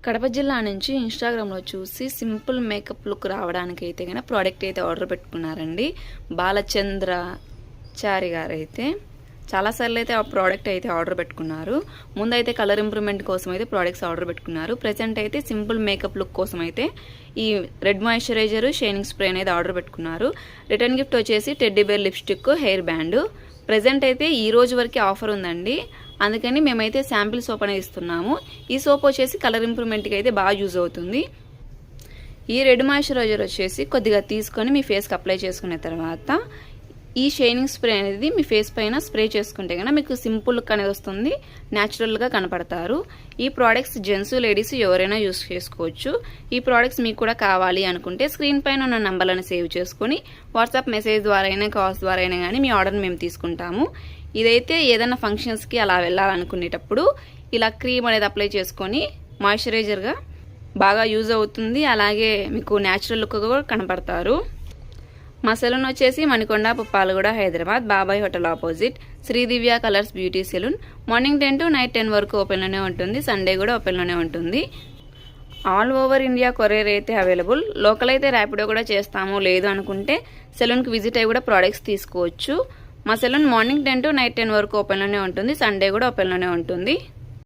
కడప జిల్లా నుంచి ఇన్స్టాగ్రామ్లో చూసి సింపుల్ మేకప్ లుక్ రావడానికి అయితే కనుక ప్రోడక్ట్ అయితే ఆర్డర్ పెట్టుకున్నారండి. బాలచంద్ర చారి గారు అయితే చాలాసార్లు అయితే ఆ ప్రోడక్ట్ అయితే ఆర్డర్ పెట్టుకున్నారు. ముందైతే కలర్ ఇంప్రూవ్మెంట్ కోసం అయితే ప్రోడక్ట్స్ ఆర్డర్ పెట్టుకున్నారు. ప్రెజెంట్ అయితే సింపుల్ మేకప్ లుక్ కోసం అయితే ఈ రెడ్ మాయిశ్చరైజర్ షైనింగ్ స్ప్రే అనేది ఆర్డర్ పెట్టుకున్నారు. రిటర్న్ గిఫ్ట్ వచ్చేసి teddy bear lipstick, hair band. Present అయితే ఈ రోజు వరకు ఆఫర్ ఉందండి, అందుకని మేమైతే శాంపిల్ సోప్ అనేది ఇస్తున్నాము. ఈ సోప్ వచ్చేసి కలర్ ఇంప్రూవ్మెంట్కి అయితే బాగా యూజ్ అవుతుంది. ఈ రెడ్ మాయిశ్చరైజర్ వచ్చేసి కొద్దిగా తీసుకొని మీ ఫేస్కి అప్లై చేసుకున్న తర్వాత ఈ షైనింగ్ స్ప్రే అనేది మీ ఫేస్ పైన స్ప్రే చేసుకుంటే కనుక మీకు సింపుల్ లుక్ అనేది వస్తుంది, న్యాచురల్గా కనపడతారు. ఈ ప్రోడక్ట్స్ జెంట్స్ లేడీస్ ఎవరైనా యూస్ చేసుకోవచ్చు. ఈ ప్రోడక్ట్స్ మీకు కూడా కావాలి అనుకుంటే స్క్రీన్ పైన ఉన్న నంబర్లను సేవ్ చేసుకొని వాట్సాప్ మెసేజ్ ద్వారా అయినా కాల్స్ ద్వారా అయినా కానీ మీ ఆర్డర్ని మేము తీసుకుంటాము. ఇదైతే ఏదైనా ఫంక్షన్స్కి అలా వెళ్ళాలనుకునేటప్పుడు ఇలా క్రీమ్ అనేది అప్లై చేసుకొని మాయిశ్చరైజర్గా బాగా యూజ్ అవుతుంది. అలాగే మీకు న్యాచురల్ లుక్ కూడా కనపడతారు. మా సెలూన్ వచ్చేసి Manikonda, Puppalaguda, Hyderabad, Babai hotel opposite Sridivya colours beauty salon. Morning 10 to night 10 వరకు ఓపెన్లోనే ఉంటుంది. సండే కూడా ఓపెన్లోనే ఉంటుంది. ఆల్ ఓవర్ ఇండియా కొరియర్ అయితే అవైలబుల్. లోకల్ అయితే ర్యాపిడో కూడా చేస్తాము, లేదు అనుకుంటే సెలూన్కి విజిట్ అయ్యి కూడా ప్రోడక్ట్స్ తీసుకోవచ్చు. మా సెలూన్ మార్నింగ్ 10 to నైట్ 10 వరకు ఓపెన్లోనే ఉంటుంది. సండే కూడా ఓపెన్లోనే ఉంటుంది.